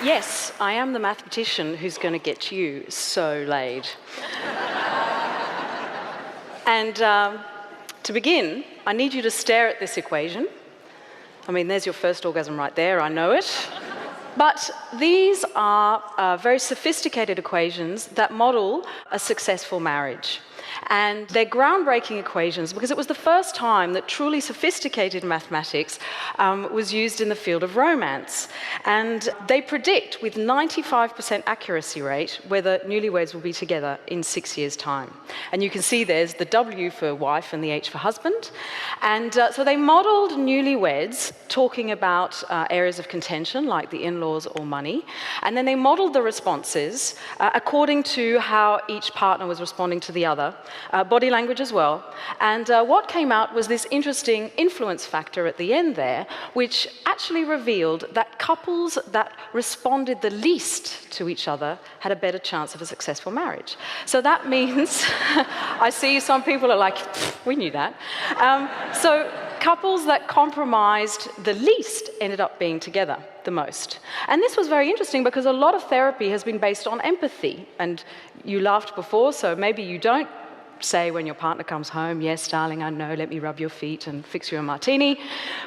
Yes, I am the mathematician who's going to get you so laid. And to begin, I need you to stare at this equation. I mean, there's your first orgasm right there, I know it. But these are very sophisticated equations that model a successful marriage. And they're groundbreaking equations because it was the first time that truly sophisticated mathematics was used in the field of romance. And they predict with 95% accuracy rate whether newlyweds will be together in 6 years' time. And you can see there's the W for wife and the H for husband. And so they modelled newlyweds talking about areas of contention like the in-laws or money. And then they modelled the responses according to how each partner was responding to the other. Body language as well. And what came out was this interesting influence factor at the end there, which actually revealed that couples that responded the least to each other had a better chance of a successful marriage. So that means, I see some people are like, we knew that. So couples that compromised the least ended up being together the most. And this was very interesting because a lot of therapy has been based on empathy. And you laughed before, so maybe you don't say when your partner comes home, yes, darling, I know, let me rub your feet and fix you a martini.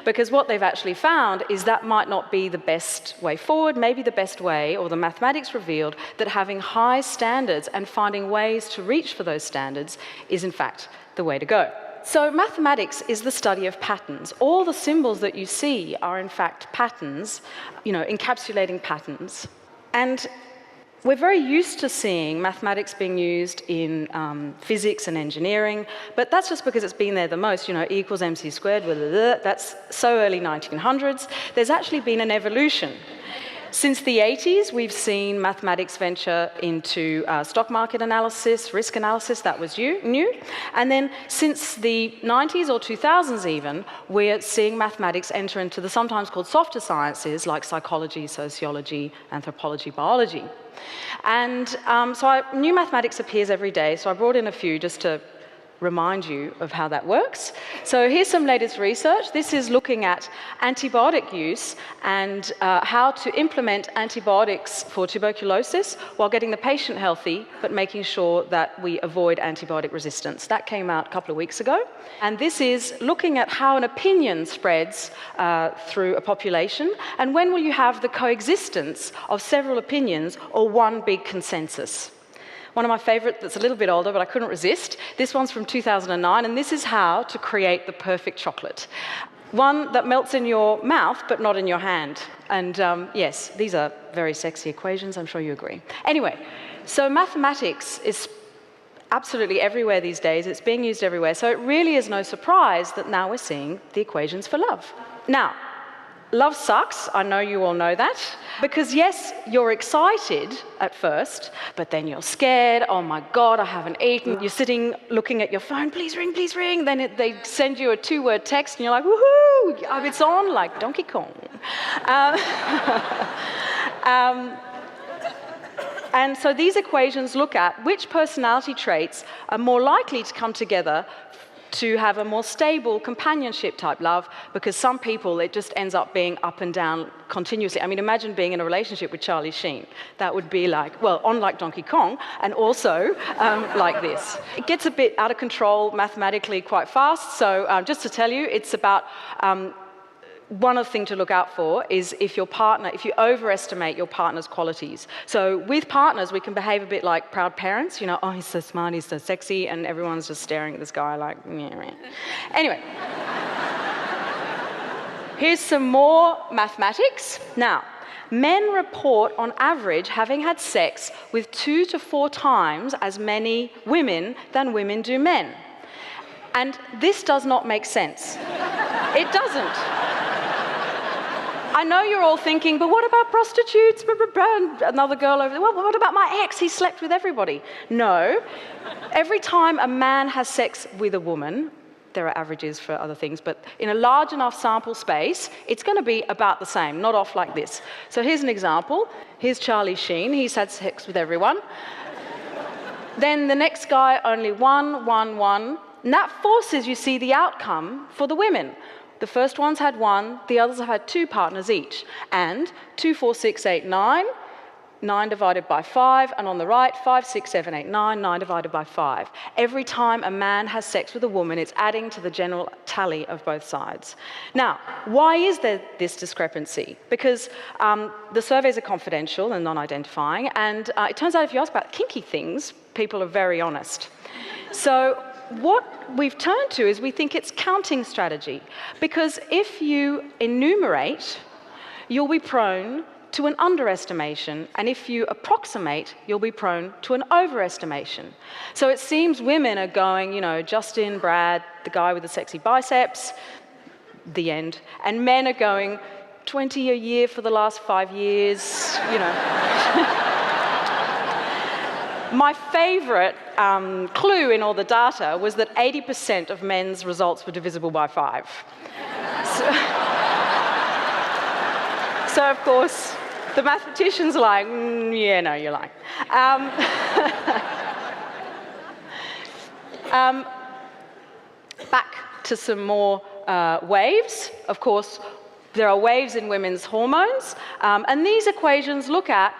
Because what they've actually found is that might not be the best way forward. Maybe the best way, or the mathematics revealed, that having high standards and finding ways to reach for those standards is in fact the way to go. So mathematics is the study of patterns. All the symbols that you see are in fact patterns, encapsulating patterns. And we're very used to seeing mathematics being used in physics and engineering, but that's just because it's been there the most. E equals mc squared, that's so early 1900s. There's actually been an evolution. Since the 80s, we've seen mathematics venture into stock market analysis, risk analysis, that was new. And then since the 90s or 2000s even, we're seeing mathematics enter into the sometimes called softer sciences like psychology, sociology, anthropology, biology. And so new mathematics appears every day, so I brought in a few just to remind you of how that works. So here's some latest research. This is looking at antibiotic use and how to implement antibiotics for tuberculosis while getting the patient healthy, but making sure that we avoid antibiotic resistance. That came out a couple of weeks ago. And this is looking at how an opinion spreads through a population, and when will you have the coexistence of several opinions or one big consensus. One of my favourite that's a little bit older, but I couldn't resist. This one's from 2009, and this is how to create the perfect chocolate. One that melts in your mouth, but not in your hand. And yes, these are very sexy equations, I'm sure you agree. Anyway, so mathematics is absolutely everywhere these days. It's being used everywhere. So it really is no surprise that now we're seeing the equations for love. Now, love sucks, I know you all know that, because yes, you're excited at first, but then you're scared, oh my God, I haven't eaten. You're sitting looking at your phone, please ring. Then they send you a 2-word text and you're like, woohoo, it's on like Donkey Kong. And so these equations look at which personality traits are more likely to come together to have a more stable companionship type love, because some people, it just ends up being up and down continuously. I mean, imagine being in a relationship with Charlie Sheen. That would be like, well, on like Donkey Kong, and also like this. It gets a bit out of control mathematically quite fast, so just to tell you, it's about one other thing to look out for is if you overestimate your partner's qualities. So with partners, we can behave a bit like proud parents, oh, he's so smart, he's so sexy, and everyone's just staring at this guy like, meh. Anyway, here's some more mathematics. Now, men report on average having had sex with 2 to 4 times as many women than women do men. And this does not make sense. It doesn't. I know you're all thinking, but what about prostitutes? Another girl over there, well, what about my ex? He slept with everybody. No. Every time a man has sex with a woman, there are averages for other things, but in a large enough sample space, it's going to be about the same, not off like this. So here's an example. Here's Charlie Sheen. He's had sex with everyone. Then the next guy, only one. And that forces, you see, the outcome for the women. The first ones had one, the others have had 2 partners each. And 2, 4, 6, 8, 9, 9 divided by 5, and on the right, 5, 6, 7, 8, 9, 9 divided by 5. Every time a man has sex with a woman, it's adding to the general tally of both sides. Now, why is there this discrepancy? Because the surveys are confidential and non-identifying, and it turns out if you ask about kinky things, people are very honest. So what we've turned to is we think it's counting strategy, because if you enumerate, you'll be prone to an underestimation, and if you approximate, you'll be prone to an overestimation. So it seems women are going, you know, Justin, Brad, the guy with the sexy biceps, the end, and men are going 20 a year for the last 5 years, you know. My favourite clue in all the data was that 80% of men's results were divisible by 5. So of course, the mathematicians are like, yeah, no, you're lying. Back to some more waves. Of course, there are waves in women's hormones, and these equations look at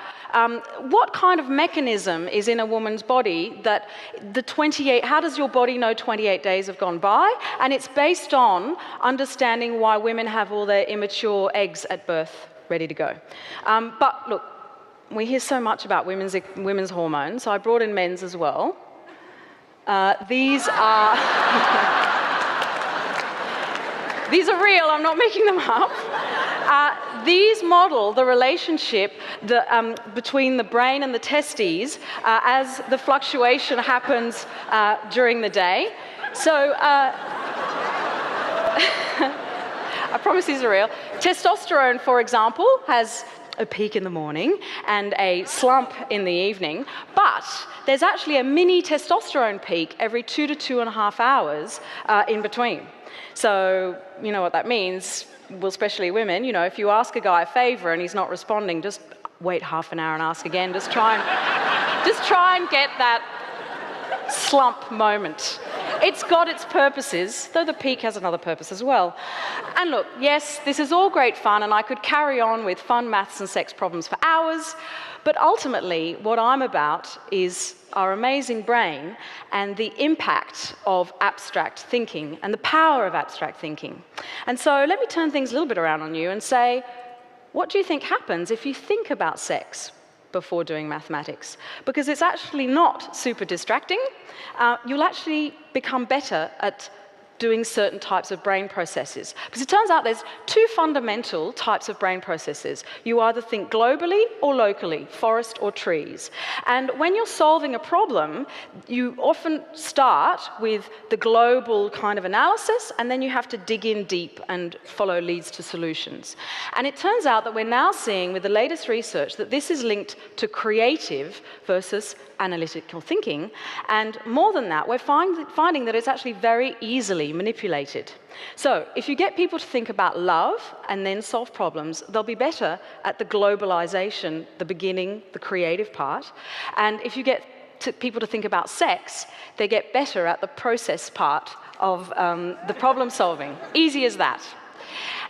what kind of mechanism is in a woman's body that how does your body know 28 days have gone by? And it's based on understanding why women have all their immature eggs at birth ready to go. But look, we hear so much about women's hormones, so I brought in men's as well. These are these are real, I'm not making them up. These model the relationship between the brain and the testes as the fluctuation happens during the day. So, I promise these are real. Testosterone, for example, has a peak in the morning and a slump in the evening, but there's actually a mini testosterone peak every 2 to 2.5 hours in between. So, you know what that means? Well, especially women, you know, if you ask a guy a favour and he's not responding, just wait half an hour and ask again. Just try and get that slump moment. It's got its purposes, though the peak has another purpose as well. And look, yes, this is all great fun, and I could carry on with fun maths and sex problems for hours, but ultimately what I'm about is our amazing brain and the impact of abstract thinking and the power of abstract thinking. And so let me turn things a little bit around on you and say, what do you think happens if you think about sex before doing mathematics? Because it's actually not super distracting. You'll actually become better at doing certain types of brain processes. Because it turns out there's 2 fundamental types of brain processes. You either think globally or locally, forest or trees. And when you're solving a problem, you often start with the global kind of analysis, and then you have to dig in deep and follow leads to solutions. And it turns out that we're now seeing with the latest research that this is linked to creative versus analytical thinking, and more than that, we're finding that it's actually very easily manipulated. So if you get people to think about love and then solve problems, they'll be better at the globalization, the beginning, the creative part. And if you get people to think about sex, they get better at the process part of the problem solving. Easy as that.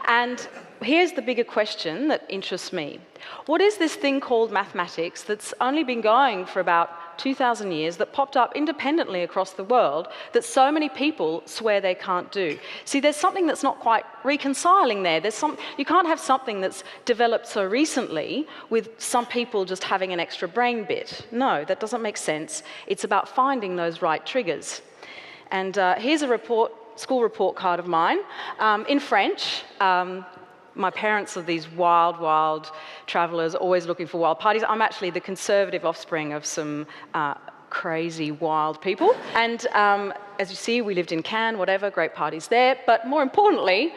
And here's the bigger question that interests me. What is this thing called mathematics that's only been going for about 2,000 years, that popped up independently across the world, that so many people swear they can't do? See, there's something that's not quite reconciling there. You can't have something that's developed so recently with some people just having an extra brain bit. No, that doesn't make sense. It's about finding those right triggers. And here's a school report card of mine in French. My parents are these wild travelers, always looking for wild parties. I'm actually the conservative offspring of some crazy, wild people. And as you see, we lived in Cannes, whatever, great parties there. But more importantly,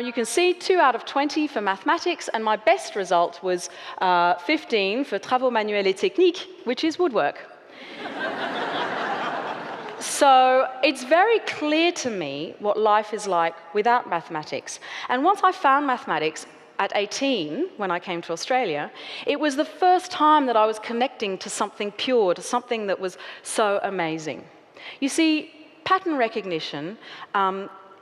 you can see 2 out of 20 for mathematics, and my best result was 15 for travaux manuels et techniques, which is woodwork. So it's very clear to me what life is like without mathematics. And once I found mathematics at 18, when I came to Australia, it was the first time that I was connecting to something pure, to something that was so amazing. You see, pattern recognition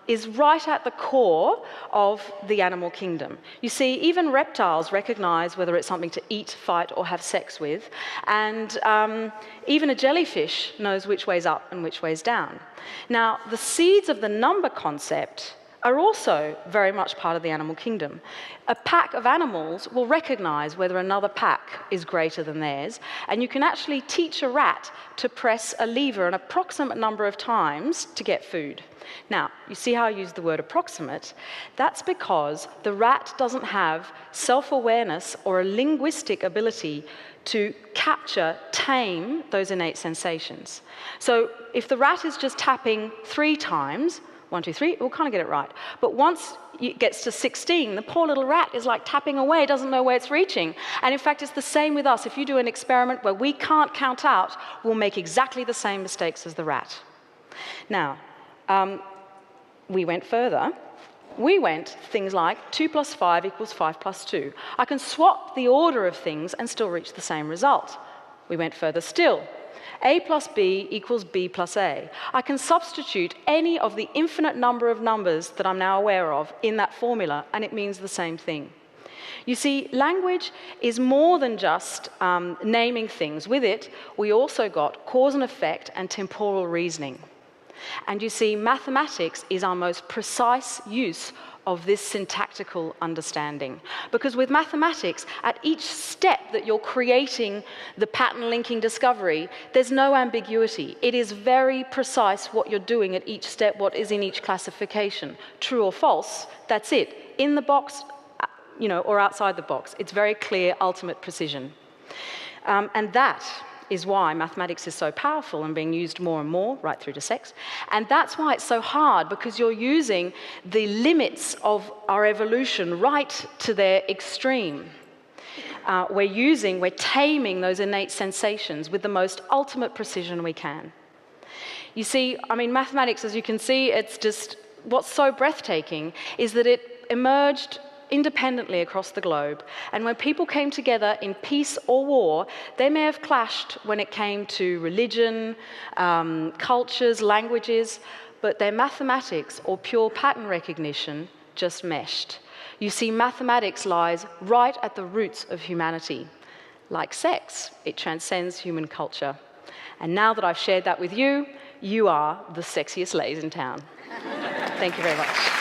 is right at the core of the animal kingdom. You see, even reptiles recognize whether it's something to eat, fight, or have sex with, and even a jellyfish knows which way's up and which way's down. Now, the seeds of the number concept are also very much part of the animal kingdom. A pack of animals will recognize whether another pack is greater than theirs, and you can actually teach a rat to press a lever an approximate number of times to get food. Now, you see how I use the word approximate? That's because the rat doesn't have self-awareness or a linguistic ability to capture, tame those innate sensations. So if the rat is just tapping 3 times, 1, 2, 3, we'll kind of get it right. But once it gets to 16, the poor little rat is like tapping away, doesn't know where it's reaching. And in fact, it's the same with us. If you do an experiment where we can't count out, we'll make exactly the same mistakes as the rat. Now, we went further. We went things like 2 + 5 = 5 + 2. I can swap the order of things and still reach the same result. We went further still. A + B = B + A. I can substitute any of the infinite number of numbers that I'm now aware of in that formula, and it means the same thing. You see, language is more than just naming things. With it, we also got cause and effect and temporal reasoning. And you see, mathematics is our most precise use of this syntactical understanding. Because with mathematics, at each step that you're creating the pattern linking discovery, there's no ambiguity. It is very precise what you're doing at each step, what is in each classification. True or false, that's it. In the box, or outside the box. It's very clear, ultimate precision. And that is why mathematics is so powerful and being used more and more, right through to sex. And that's why it's so hard, because you're using the limits of our evolution right to their extreme. We're taming those innate sensations with the most ultimate precision we can. You see, mathematics, as you can see, it's just, what's so breathtaking is that it emerged independently across the globe. And when people came together in peace or war, they may have clashed when it came to religion, cultures, languages, but their mathematics or pure pattern recognition just meshed. You see, mathematics lies right at the roots of humanity. Like sex, it transcends human culture. And now that I've shared that with you, you are the sexiest ladies in town. Thank you very much.